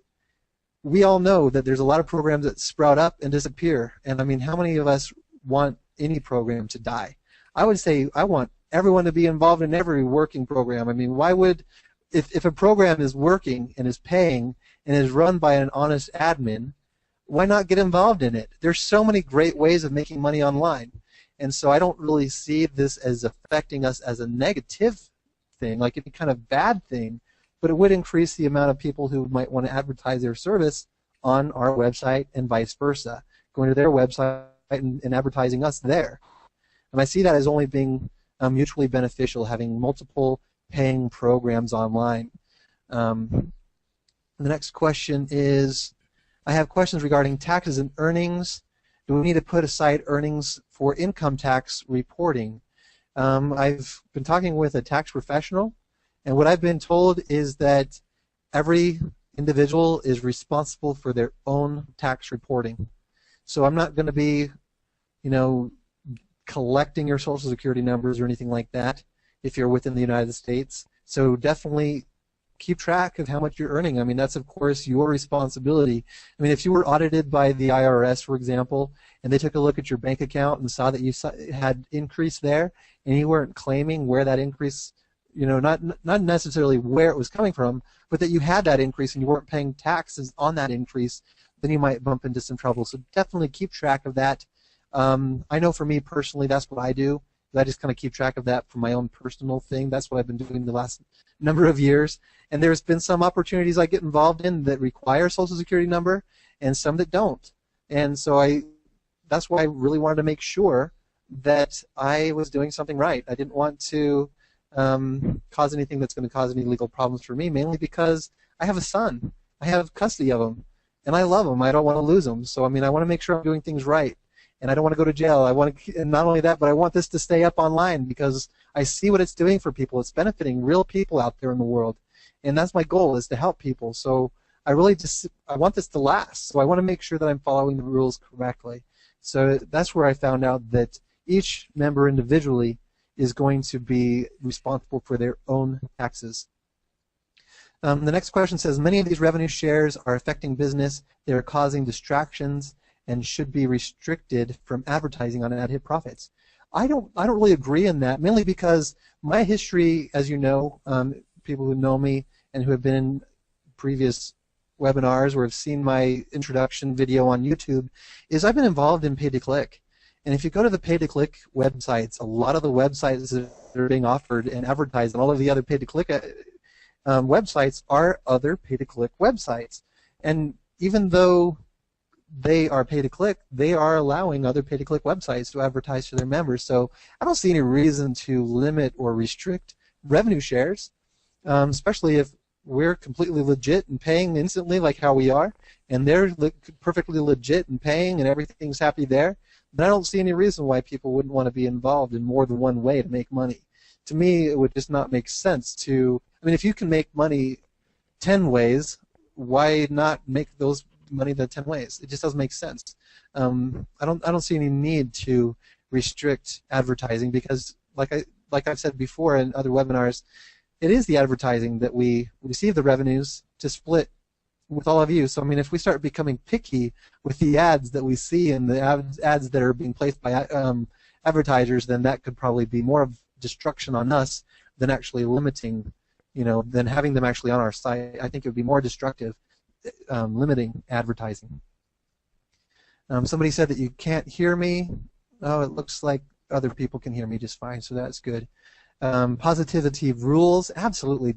we all know that there's a lot of programs that sprout up and disappear. And I mean, how many of us want any program to die? I would say I want everyone to be involved in every working program. I mean, why would, if a program is working and is paying and is run by an honest admin, why not get involved in it? There's so many great ways of making money online. And so I don't really see this as affecting us as a negative thing, like any kind of bad thing, but it would increase the amount of people who might want to advertise their service on our website and vice versa, going to their website and advertising us there. And I see that as only being mutually beneficial, having multiple paying programs online. The next question is, I have questions regarding taxes and earnings. Do we need to put aside earnings for income tax reporting? I've been talking with a tax professional, and what I've been told is that every individual is responsible for their own tax reporting. So I'm not going to be, you know, collecting your Social Security numbers or anything like that if you're within the United States. So definitely keep track of how much you're earning. I mean, that's, of course, your responsibility. I mean, if you were audited by the IRS, for example, and they took a look at your bank account and saw that you had increase there, and you weren't claiming where that increase, you know, not necessarily where it was coming from, but that you had that increase and you weren't paying taxes on that increase, then you might bump into some trouble. So definitely keep track of that. I know for me personally, that's what I do. I just kind of keep track of that for my own personal thing. That's what I've been doing the last number of years. And there's been some opportunities I get involved in that require Social Security number and some that don't. And so that's why I really wanted to make sure that I was doing something right. I didn't want to cause anything that's going to cause any legal problems for me, mainly because I have a son. I have custody of him, and I love him. I don't want to lose him. So, I mean, I want to make sure I'm doing things right. And I don't want to go to jail. I want to, and not only that, but I want this to stay up online because I see what it's doing for people. It's benefiting real people out there in the world, and that's my goal, is to help people. So I want this to last. So I want to make sure that I'm following the rules correctly. So that's where I found out that each member individually is going to be responsible for their own taxes. The next question says, many of these revenue shares are affecting business. They are causing distractions and should be restricted from advertising on ad hit profits. I don't really agree in that, mainly because my history, as you know, people who know me and who have been in previous webinars or have seen my introduction video on YouTube, is I've been involved in pay-to-click. And if you go to the pay-to-click websites, a lot of the websites that are being offered and advertised on all of the other pay-to-click websites are other pay-to-click websites. And even though they are pay-to-click, they are allowing other pay-to-click websites to advertise to their members. So I don't see any reason to limit or restrict revenue shares, especially if we're completely legit and paying instantly like how we are, and they're perfectly legit and paying and everything's happy there. Then I don't see any reason why people wouldn't want to be involved in more than one way to make money. To me, it would just not make sense to, I mean, if you can make money 10 ways, why not make those money the 10 ways? It just doesn't make sense. I don't see any need to restrict advertising because, like I've said before in other webinars, it is the advertising that we receive the revenues to split with all of you. So I mean, if we start becoming picky with the ads that we see and the ads that are being placed by advertisers, then that could probably be more of destruction on us than actually limiting, you know, than having them actually on our site. I think it would be more destructive limiting advertising. Somebody said that you can't hear me. Oh, it looks like other people can hear me just fine, so that's good. Positivity rules, absolutely.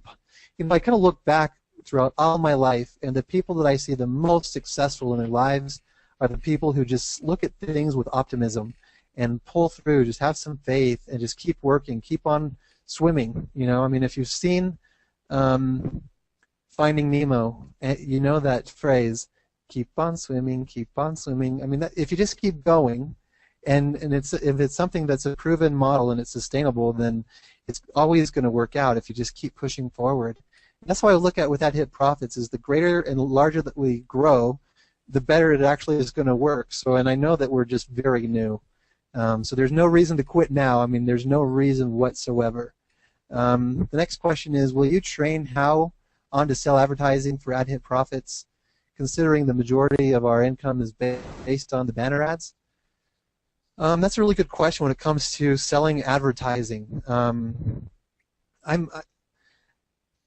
I kind of look back throughout all my life, and the people that I see the most successful in their lives are the people who just look at things with optimism and pull through, just have some faith, and just keep working, keep on swimming. I mean, if you've seen Finding Nemo, you know that phrase, keep on swimming, keep on swimming. I mean, if you just keep going, and if it's something that's a proven model and it's sustainable, then it's always going to work out if you just keep pushing forward. And that's why I look at with At Hit Profits is the greater and larger that we grow, the better it actually is going to work. So, and I know that we're just very new. So there's no reason to quit now. I mean, there's no reason whatsoever. The next question is, will you train how on to sell advertising for Ad Hit Profits, considering the majority of our income is based on the banner ads? That's a really good question when it comes to selling advertising.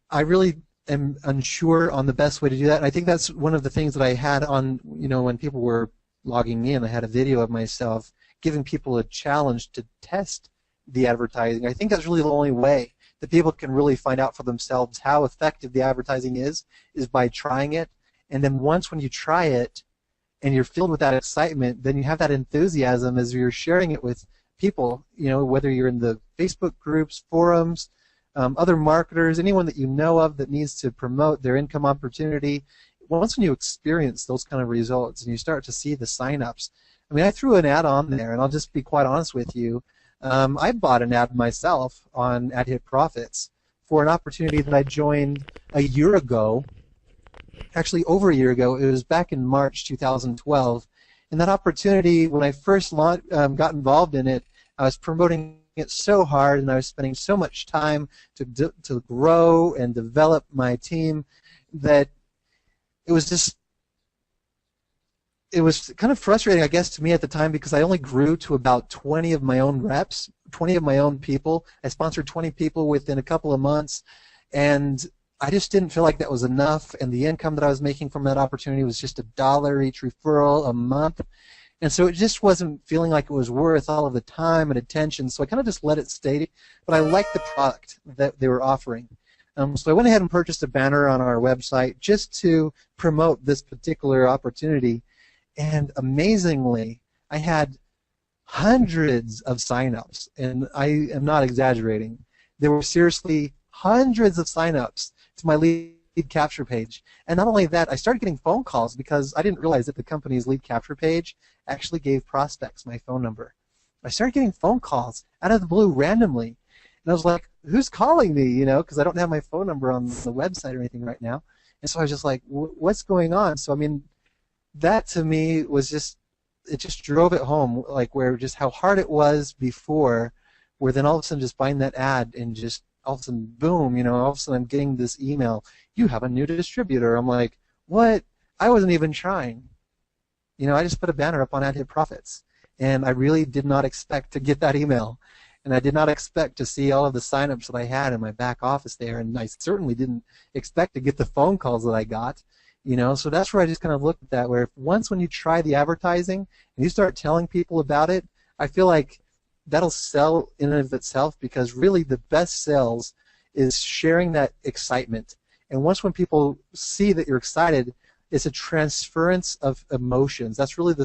I really am unsure on the best way to do that. And I think that's one of the things that I had on, when people were logging in, I had a video of myself giving people a challenge to test the advertising. I think that's really the only way that people can really find out for themselves how effective the advertising is by trying it. And then once when you try it and you're filled with that excitement, then you have that enthusiasm as you're sharing it with people, whether you're in the Facebook groups, forums, other marketers, anyone that you know of that needs to promote their income opportunity. Once when you experience those kind of results and you start to see the sign-ups, I mean, I threw an ad on there, and I'll just be quite honest with you. I bought an ad myself on Ad Hit Profits for an opportunity that I joined a year ago, actually over a year ago. It was back in March 2012. And that opportunity, when I first got involved in it, I was promoting it so hard, and I was spending so much time to grow and develop my team that it was kind of frustrating, I guess, to me at the time, because I only grew to about 20 of my own reps, 20 of my own people. I sponsored 20 people within a couple of months, and I just didn't feel like that was enough, and the income that I was making from that opportunity was just $1 each referral a month. And so it just wasn't feeling like it was worth all of the time and attention, so I kind of just let it stay. But I liked the product that they were offering. So I went ahead and purchased a banner on our website just to promote this particular opportunity. And amazingly, I had hundreds of sign-ups, and I am not exaggerating. There were seriously hundreds of sign-ups to my lead capture page. And not only that, I started getting phone calls because I didn't realize that the company's lead capture page actually gave prospects my phone number. I started getting phone calls out of the blue randomly. And I was like, who's calling me, because I don't have my phone number on the website or anything right now. And so I was just like, what's going on? So, I mean, that to me was it just drove it home, like where just how hard it was before, where then all of a sudden just buying that ad and just all of a sudden, boom, all of a sudden I'm getting this email, you have a new distributor. I'm like, what? I wasn't even trying. I just put a banner up on Ad Hit Profits, and I really did not expect to get that email, and I did not expect to see all of the signups that I had in my back office there, and I certainly didn't expect to get the phone calls that I got. So that's where I just kind of looked at that, where once when you try the advertising and you start telling people about it, I feel like that'll sell in and of itself, because really the best sales is sharing that excitement. And once when people see that you're excited, it's a transference of emotions. That's really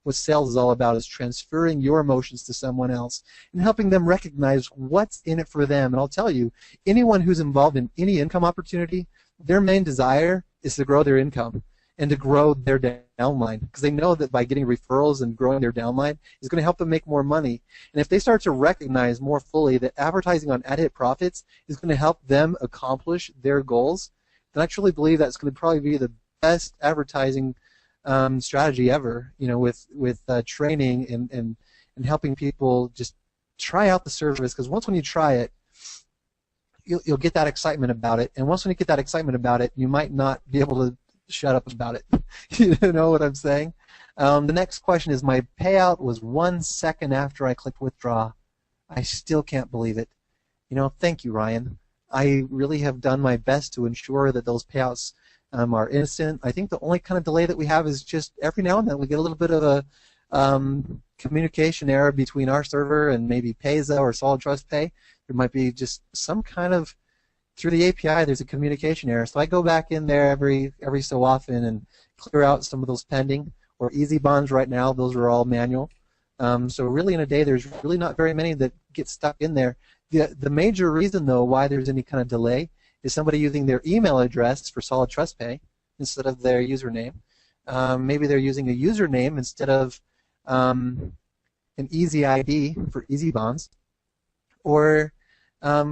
what sales is all about, is transferring your emotions to someone else and helping them recognize what's in it for them. And I'll tell you, anyone who's involved in any income opportunity, their main desire is to grow their income and to grow their downline, because they know that by getting referrals and growing their downline is going to help them make more money. And if they start to recognize more fully that advertising on Ad Hit Profits is going to help them accomplish their goals, then I truly believe that's going to probably be the best advertising strategy ever, with training and helping people just try out the service, because once when you try it, you'll get that excitement about it, and once when you get that excitement about it, you might not be able to shut up about it. You know what I'm saying? The next question is, my payout was 1 second after I clicked withdraw. I still can't believe it. Thank you, Ryan. I really have done my best to ensure that those payouts are innocent. I think the only kind of delay that we have is just every now and then we get a little bit of a communication error between our server and maybe Payza or Solid Trust Pay. There might be just some kind of, through the API, there's a communication error. So I go back in there every so often and clear out some of those pending, or easy bonds right now, those are all manual. So really in a day there's really not very many that get stuck in there. The major reason though why there's any kind of delay is somebody using their email address for Solid Trust Pay instead of their username. Maybe they're using a username instead of an easy ID for easy bonds, or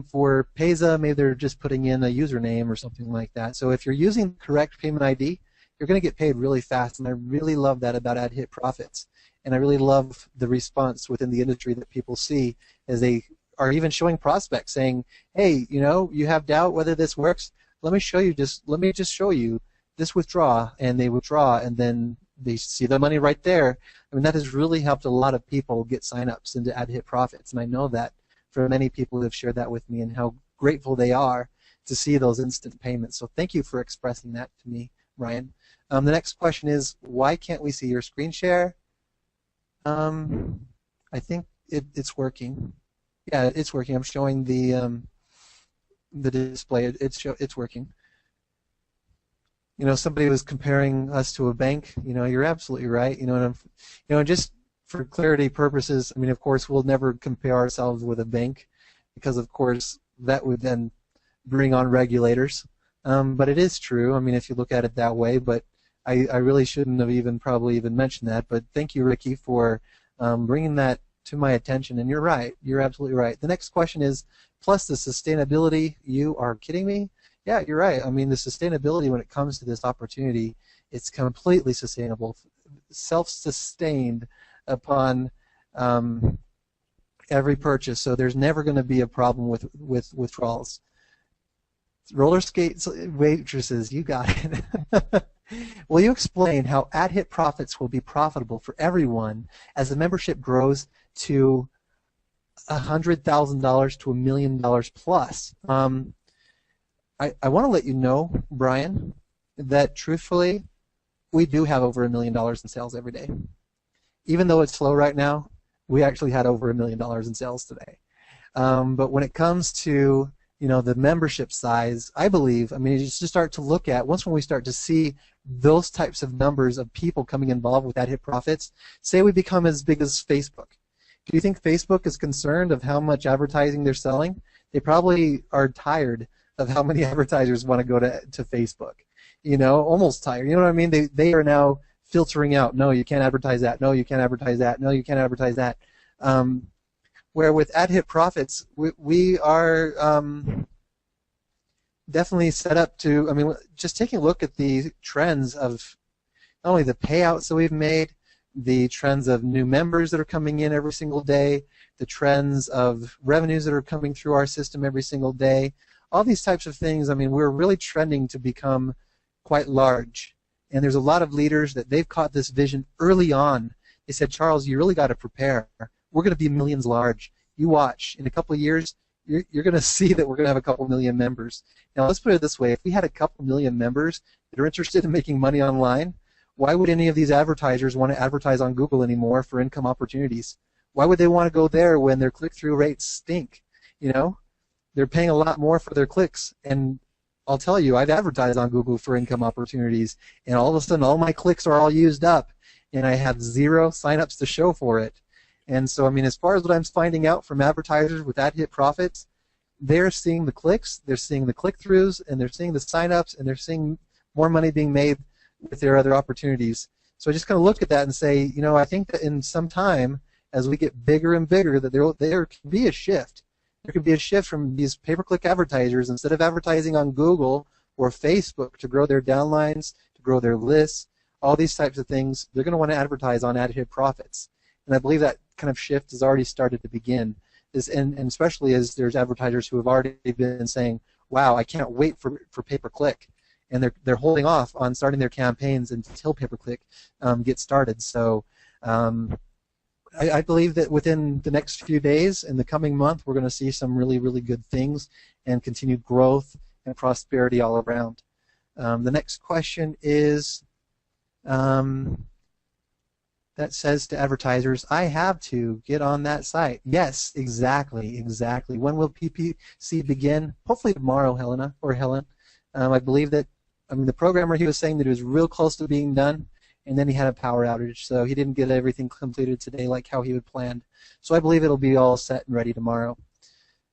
for Payza, maybe they're just putting in a username or something like that. So if you're using the correct payment ID, you're going to get paid really fast, and I really love that about AdHit Profits. And I really love the response within the industry that people see as they are even showing prospects saying, hey, you have doubt whether this works? Let me just show you this withdraw, and they withdraw, and then they see the money right there. I mean, that has really helped a lot of people get sign-ups into AdHit Profits, and I know that for many people who have shared that with me and how grateful they are to see those instant payments. So thank you for expressing that to me, Ryan. The next question is, why can't we see your screen share? I think it's working. Yeah, it's working. I'm showing the display. It's working. Somebody was comparing us to a bank. You're absolutely right. And just for clarity purposes, I mean, of course, we'll never compare ourselves with a bank because, of course, that would then bring on regulators. But it is true. I mean, if you look at it that way. But I really shouldn't have probably even mentioned that. But thank you, Ricky, for bringing that to my attention. And you're right. You're absolutely right. The next question is, plus the sustainability. You are kidding me? Yeah, you're right. I mean, the sustainability when it comes to this opportunity, it's completely sustainable, self-sustained upon every purchase. So there's never going to be a problem with withdrawals. Roller skates waitresses, you got it. Will you explain how AdHit Profits will be profitable for everyone as the membership grows to $100,000 to $1 million plus? I want to let you know, Brian, that truthfully, we do have over $1 million in sales every day. Even though it's slow right now, we actually had over $1 million in sales today. But when it comes to the membership size, I believe, I mean, you just start to look at, once when we start to see those types of numbers of people coming involved with AdHit Profits, say we become as big as Facebook. Do you think Facebook is concerned of how much advertising they're selling? They probably are tired of how many advertisers want to go to Facebook. Almost tired. You know what I mean? They are now filtering out, no, you can't advertise that, no, you can't advertise that, no, you can't advertise that. Where with AdHit Profits, we are definitely set up to, I mean, just taking a look at the trends of not only the payouts that we've made, the trends of new members that are coming in every single day, the trends of revenues that are coming through our system every single day, all these types of things. I mean, we're really trending to become quite large. And there's a lot of leaders that they've caught this vision early on. They said, Charles, you really got to prepare. We're going to be millions large. You watch. In a couple of years, you're going to see that we're going to have a couple million members. Now, let's put it this way. If we had a couple million members that are interested in making money online, why would any of these advertisers want to advertise on Google anymore for income opportunities? Why would they want to go there when their click-through rates stink? They're paying a lot more for their clicks. And I'll tell you, I've advertised on Google for income opportunities, and all of a sudden all my clicks are all used up, and I have 0 sign-ups to show for it. And so, I mean, as far as what I'm finding out from advertisers with AdHit Profits, they're seeing the clicks, they're seeing the click-throughs, and they're seeing the sign-ups, and they're seeing more money being made with their other opportunities. So I just kind of look at that and say, I think that in some time, as we get bigger and bigger, that there can be a shift. There could be a shift from these pay-per-click advertisers, instead of advertising on Google or Facebook to grow their downlines, to grow their lists, all these types of things, they're going to want to advertise on AdHit Profits. And I believe that kind of shift has already started to begin, and especially as there's advertisers who have already been saying, wow, I can't wait for pay-per-click. And they're holding off on starting their campaigns until pay-per-click gets started. So I believe that within the next few days, in the coming month, we're going to see some really, really good things and continued growth and prosperity all around. The next question is that says to advertisers, I have to get on that site. Yes, exactly. When will PPC begin? Hopefully tomorrow, Helena or Helen. I believe that, the programmer, he was saying that it was real close to being done, and then he had a power outage, so he didn't get everything completed today like how he had planned. So I believe it'll be all set and ready tomorrow.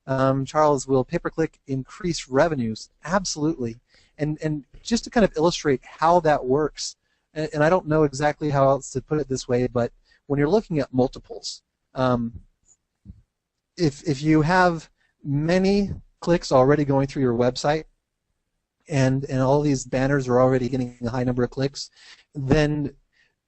Charles, will pay-per-click increase revenues? Absolutely. And just to kind of illustrate how that works, and I don't know exactly how else to put it this way, but when you're looking at multiples, if you have many clicks already going through your website, and all these banners are already getting a high number of clicks, then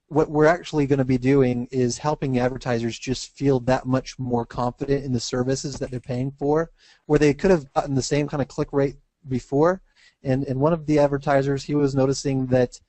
what we're actually going to be doing is helping advertisers just feel that much more confident in the services that they're paying for, where they could have gotten the same kind of click rate before. And one of the advertisers, he was noticing that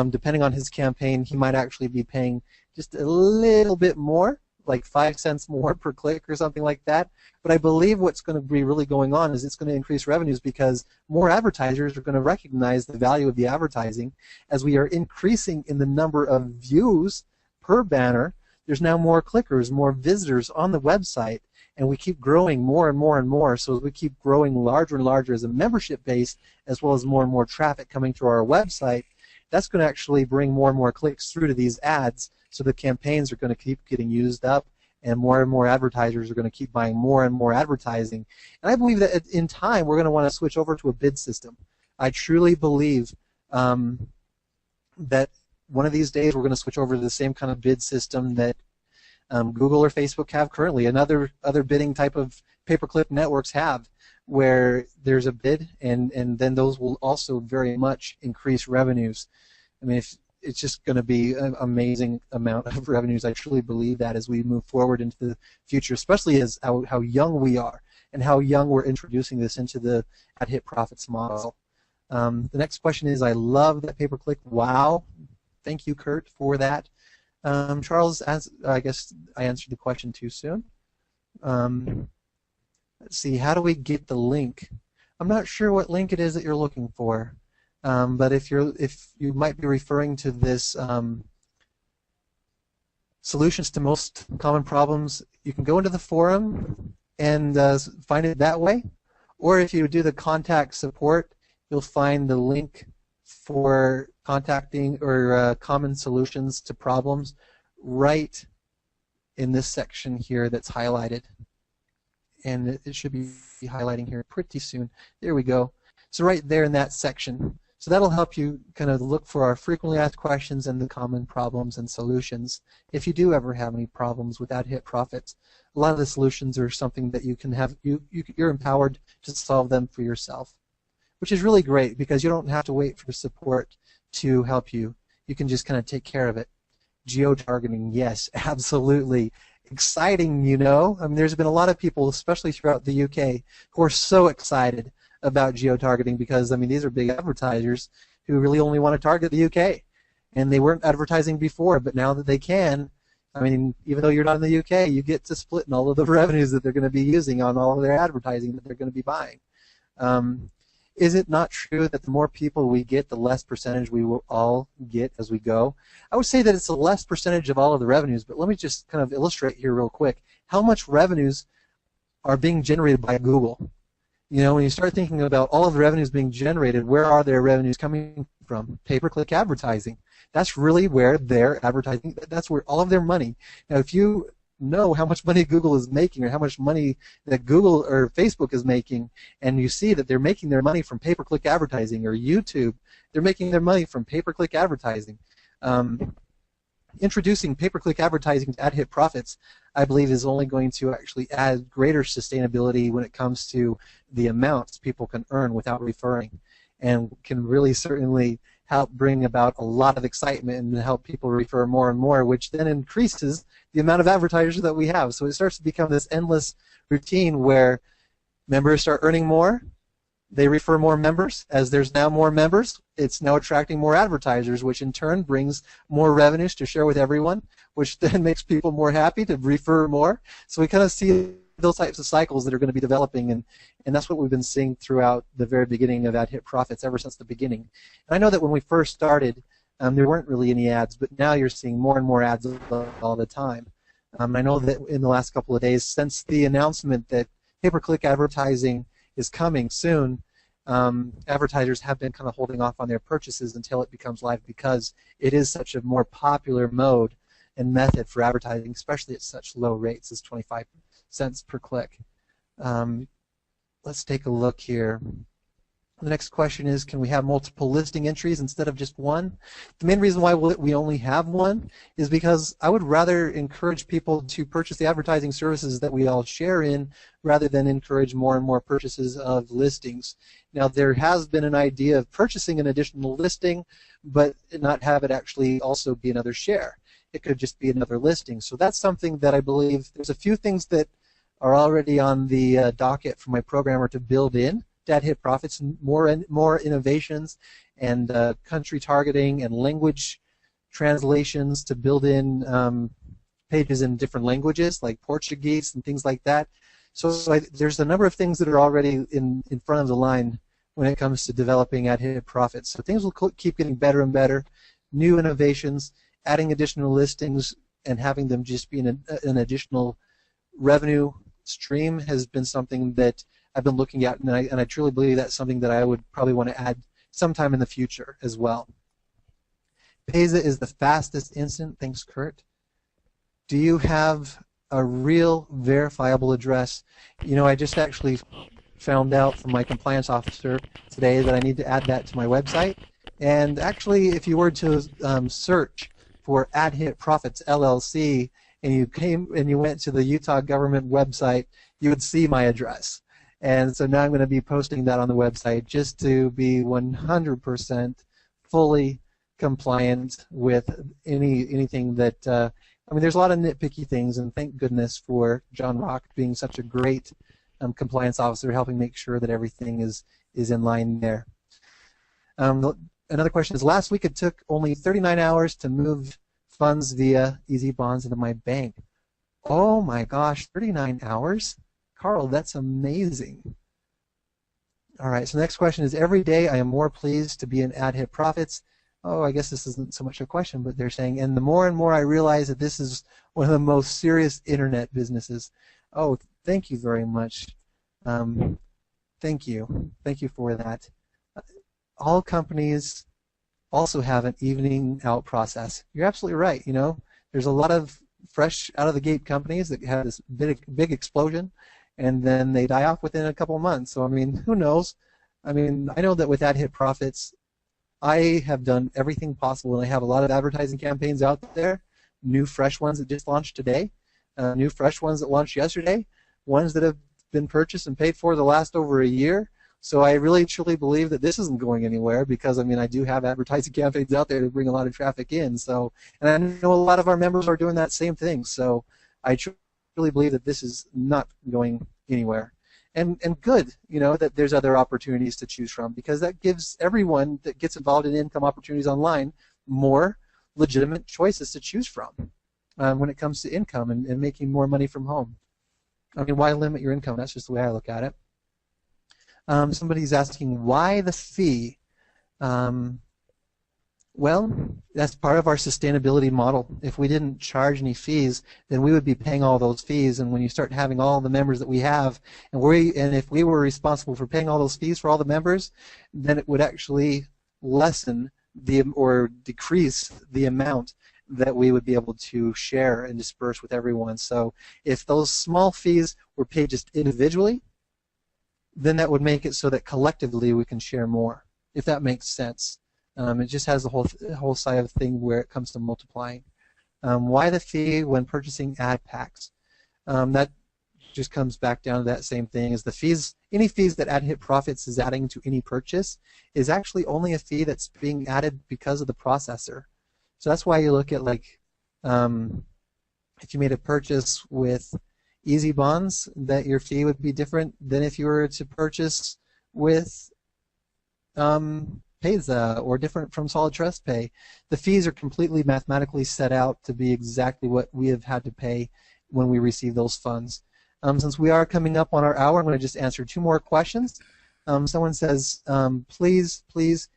depending on his campaign, he might actually be paying just a little bit more, like 5 cents more per click or something like that. But I believe what's going to be really going on is it's going to increase revenues because more advertisers are going to recognize the value of the advertising. As we are increasing in the number of views per banner, there's now more clickers, more visitors on the website, and we keep growing more and more and more. So as we keep growing larger and larger as a membership base, as well as more traffic coming to our website, that's going to actually bring more and more clicks through to these ads, so the campaigns are going to keep getting used up, and more advertisers are going to keep buying more and more advertising. And I believe that in time we're going to want to switch over to a bid system. I truly believe that one of these days we're going to switch over to the same kind of bid system that Google or Facebook have currently, and other bidding type of pay-per-click networks have, where there's a bid, and then those will also very much increase revenues. It's just going to be an amazing amount of revenues. I truly believe that as we move forward into the future, especially as how young we are and how young we're introducing this into the ad hit profits model. The next question is, I love that pay-per-click. Wow. Thank you, Kurt, for that. Charles, I guess I answered the question too soon. Let's see, how do we get the link? I'm not sure what link it is that you're looking for. But if you might be referring to this solutions to most common problems, you can go into the forum and find it that way. Or if you do the contact support, you'll find the link for contacting or common solutions to problems right in this section here that's highlighted. And it should be highlighting here pretty soon. There we go. So right there in that section. So that'll help you kind of look for our frequently asked questions and the common problems and solutions. If you do ever have any problems with ad hit profits, a lot of the solutions are something that you can have. You're empowered to solve them for yourself, which is really great because you don't have to wait for support to help you. You can just kind of take care of it. Geo-targeting, yes, absolutely. Exciting, there's been a lot of people, especially throughout the UK, who are so excited about geo-targeting because, these are big advertisers who really only want to target the UK. And they weren't advertising before, but now that they can, even though you're not in the UK, you get to split in all of the revenues that they're going to be using on all of their advertising that they're going to be buying. Is it not true that the more people we get, the less percentage we will all get as we go? I would say that it's a less percentage of all of the revenues, but let me just kind of illustrate here real quick. How much revenues are being generated by Google? When you start thinking about all of the revenues being generated, where are their revenues coming from? Pay-per-click advertising. That's really where their advertising, that's where all of their money. Now, if you know how much money Google is making or how much money that Google or Facebook is making, and you see that they're making their money from pay-per-click advertising, or YouTube, they're making their money from pay-per-click advertising. Introducing pay-per-click advertising to ad hit profits, I believe, is only going to actually add greater sustainability when it comes to the amounts people can earn without referring, and can really certainly help bring about a lot of excitement and help people refer more and more, which then increases the amount of advertisers that we have. So it starts to become this endless routine where members start earning more, they refer more members. As there's now more members, it's now attracting more advertisers, which in turn brings more revenues to share with everyone, which then makes people more happy to refer more. So we kind of see those types of cycles that are going to be developing, and that's what we've been seeing throughout the very beginning of Ad Hit Profits ever since the beginning. And I know that when we first started, there weren't really any ads, but now you're seeing more and more ads all the time. I know that in the last couple of days, since the announcement that pay-per-click advertising is coming soon, advertisers have been kind of holding off on their purchases until it becomes live because it is such a more popular mode and method for advertising, especially at such low rates as 25 cents per click. Let's take a look here. The next question is, can we have multiple listing entries instead of just one? The main reason why we only have one is because I would rather encourage people to purchase the advertising services that we all share in rather than encourage more and more purchases of listings. Now, there has been an idea of purchasing an additional listing, but not have it actually also be another share. It could just be another listing. So that's something that I believe there's a few things that are already on the docket for my programmer to build in Ad Hit Profits, more innovations and country targeting and language translations to build in pages in different languages like Portuguese and things like that. So there's a number of things that are already in front of the line when it comes to developing Ad Hit Profits. So things will keep getting better and better, new innovations, adding additional listings and having them just be an additional revenue stream has been something that I've been looking at, and I truly believe that's something that I would probably want to add sometime in the future as well. Payza is the fastest instant. Thanks, Kurt. Do you have a real verifiable address? You know, I just actually found out from my compliance officer today that I need to add that to my website. And actually, if you were to search for Ad Hit Profits LLC and you went to the Utah government website, you would see my address. And so now I'm going to be posting that on the website just to be 100% fully compliant with anything that, I mean, there's a lot of nitpicky things, and thank goodness for John Rock being such a great compliance officer, helping make sure that everything is in line there. Another question is, last week it took only 39 hours to move funds via Easy Bonds into my bank. Oh my gosh, 39 hours? Carl, that's amazing. All right, so the next question is, every day I am more pleased to be in Ad Hit Profits. Oh, I guess this isn't so much a question, but they're saying, and the more and more I realize that this is one of the most serious internet businesses. Oh, thank you very much. Thank you. Thank you for that. All companies also have an evening out process. You're absolutely right. You know, there's a lot of fresh out of the gate companies that have this big explosion, and then they die off within a couple of months. So, I mean, who knows? I mean, I know that with Ad Hit Profits, I have done everything possible, and I have a lot of advertising campaigns out there, new fresh ones that just launched today, new fresh ones that launched yesterday, ones that have been purchased and paid for the last over a year. So I really truly believe that this isn't going anywhere because, I mean, I do have advertising campaigns out there to bring a lot of traffic in. So, and I know a lot of our members are doing that same thing. So I truly believe that this is not going anywhere. And good, you know, that there's other opportunities to choose from, because that gives everyone that gets involved in income opportunities online more legitimate choices to choose from when it comes to income and making more money from home. I mean, why limit your income? That's just the way I look at it. Somebody's asking, why the fee? Well, that's part of our sustainability model. If we didn't charge any fees, then we would be paying all those fees. And when you start having all the members that we have, and if we were responsible for paying all those fees for all the members, then it would actually lessen or decrease the amount that we would be able to share and disperse with everyone. So if those small fees were paid just individually, then that would make it so that collectively we can share more, if that makes sense. It just has the whole side of the thing where it comes to multiplying. Why the fee when purchasing ad packs? That just comes back down to that same thing as the fees. Any fees that Ad Hit Profits is adding to any purchase is actually only a fee that's being added because of the processor. So that's why you look at, like, if you made a purchase with Easy Bonds, that your fee would be different than if you were to purchase with Payza or different from Solid Trust Pay. The fees are completely mathematically set out to be exactly what we have had to pay when we receive those funds. Since we are coming up on our hour, I'm going to just answer two more questions. Someone says, please,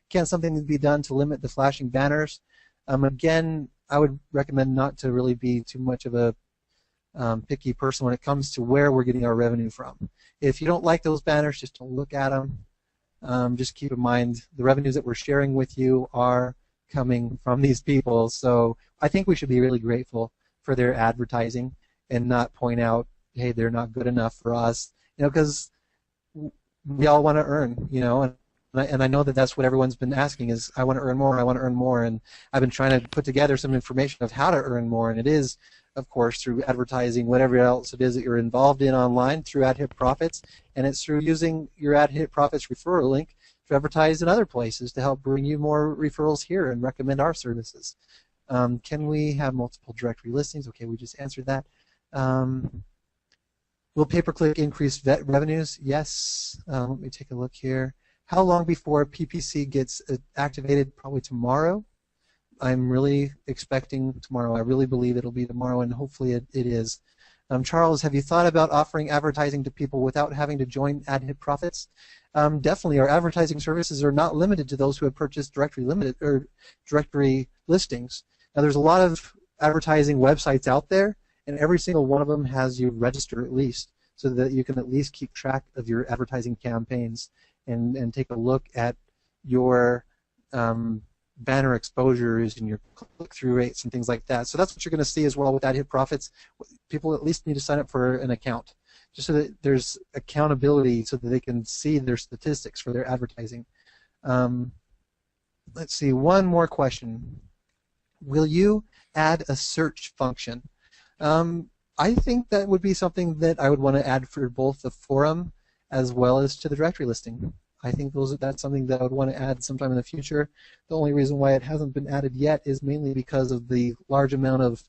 can something be done to limit the flashing banners? Again, I would recommend not to really be too much of a picky person when it comes to where we're getting our revenue from. If you don't like those banners, just don't look at them. Just keep in mind the revenues that we're sharing with you are coming from these people. So I think we should be really grateful for their advertising and not point out, hey, they're not good enough for us, because we all want to earn, and I know that that's what everyone's been asking is, I want to earn more, I want to earn more, and I've been trying to put together some information of how to earn more, and it is, of course, through advertising, whatever else it is that you're involved in online through AdHit Profits, and it's through using your AdHit Profits referral link to advertise in other places to help bring you more referrals here and recommend our services. Can we have multiple directory listings? Okay, we just answered that. Will pay-per-click increase revenues? Yes. Let me take a look here. How long before PPC gets activated? Probably tomorrow. I'm really expecting tomorrow. I really believe it'll be tomorrow, and hopefully it is. Charles, have you thought about offering advertising to people without having to join AdHit Profits? Definitely. Our advertising services are not limited to those who have purchased directory listings. Now, there's a lot of advertising websites out there, and every single one of them has you register at least, so that you can at least keep track of your advertising campaigns and take a look at your banner exposures and your click-through rates and things like that. So that's what you're going to see as well with AdHit Profits. People at least need to sign up for an account, just so that there's accountability, so that they can see their statistics for their advertising. Let's see, one more question. Will you add a search function? I think that would be something that I would want to add for both the forum as well as to the directory listing. I think that's something that I would want to add sometime in the future. The only reason why it hasn't been added yet is mainly because of the large amount of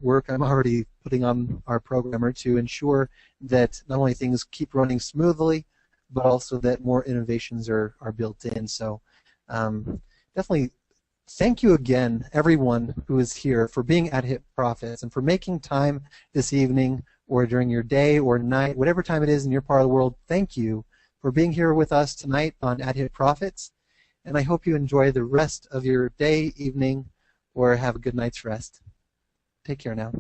work I'm already putting on our programmer to ensure that not only things keep running smoothly, but also that more innovations are built in. So definitely thank you again, everyone who is here, for being at AdHit Profits and for making time this evening or during your day or night, whatever time it is in your part of the world. Thank you for being here with us tonight on AdHit Profits, and I hope you enjoy the rest of your day, evening, or have a good night's rest. Take care now.